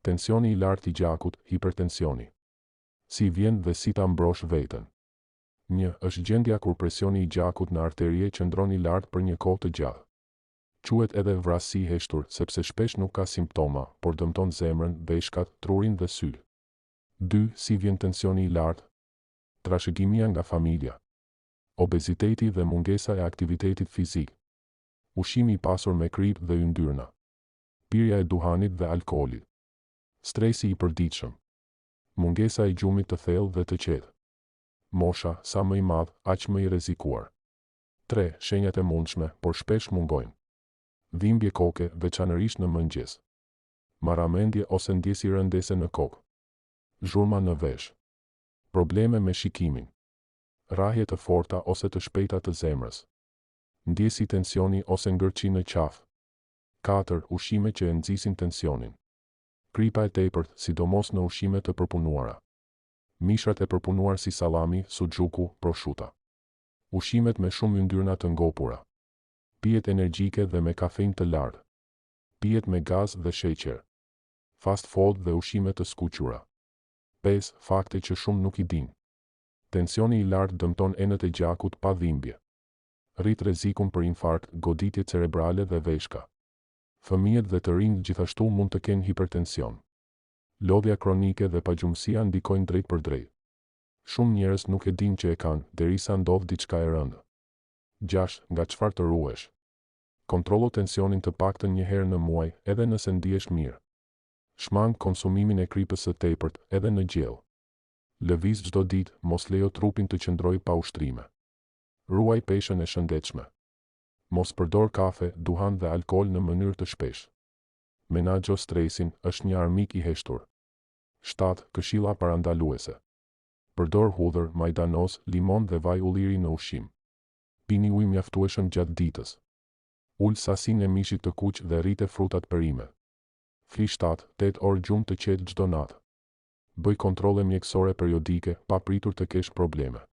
Tensioni i lartë i gjakut, hipertensioni. Si vjen dhe si ta mbrosh veten. 1. Është gjendja kur presioni i gjakut në arterie qëndron i lartë për një kohë të gjatë. Quhet edhe vrasësi heshtur sepse shpesh nuk ka simptoma, por dëmton zemrën, veshkat, trurin dhe sy. 2. Si vjen tensioni i lartë? Trashëgimia nga familja. Obeziteti dhe mungesa e aktivitetit fizik. Ushqimi i pasur me krip dhe yndyrna. Pirja e duhanit dhe alkoolit. Stresi i përditshëm. Mungesa e gjumit të thellë dhe të qetë. Mosha, sa më i madh, aq më i rrezikuar. 3. Shenjat e mundshme, por shpesh mungojnë. Dhimbje koke, veçanërisht në mëngjes. Marramendje ose ndjesë rëndese në kokë. Zhurma në vesh. Probleme me shikimin. Rrahje të forta ose të shpejta të zemrës. Ndjesi tensioni ose ngërçi në qafë. 4. Ushqime që e nxisin tensionin. Kripa e tepërt, sidomos në ushqime të përpunuara. Mishrat e përpunuar si sallami, suxhuku, prosciutto. Ushqimet me shumë yndyrna të ngopura. Pijet energjike dhe me kafeinë të lartë. Pijet me gaz dhe sheqer. Fast food dhe ushqime të skuqura. 5. Fakte që shumë nuk i dinë. Tensioni i lartë dëmton enët e gjakut pa dhimbje. Rrit rrezikun për infarkt, goditje cerebrale dhe veshka. Fëmijët dhe të rinjt gjithashtu mund të kenë hipertension. Lodhja kronike dhe pagjumësia ndikojnë drejt për drejt. Shumë njerëz nuk e dinë që e kanë, derisa ndodh diçka e rëndë. 6. Nga çfarë të ruhesh? Kontrollo tensionin të paktën një herë në muaj, edhe nëse ndihesh mirë. Shmang konsumimin e kripës së tepërt, edhe në gjell. Lëviz çdo ditë, mos lejo trupin të qëndrojë pa ushtrime. Ruaj peshën e shëndetshme. Mos përdor kafe, duhan dhe alkool në mënyrë të shpesh. Menaxho stresin, është një armik i heshtur. 7. Këshilla parandaluese. Përdor hudhër, majdanoz, limon dhe vaj ulliri në ushqim. Pini ujë mjaftueshëm gjatë ditës. Ul sasinë e mishit të kuq dhe rrite frutat perime. Fli 7-8 orë gjumë të qetë çdo natë. Bëj kontrolle mjekësore periodike, pa pritur të kesh probleme.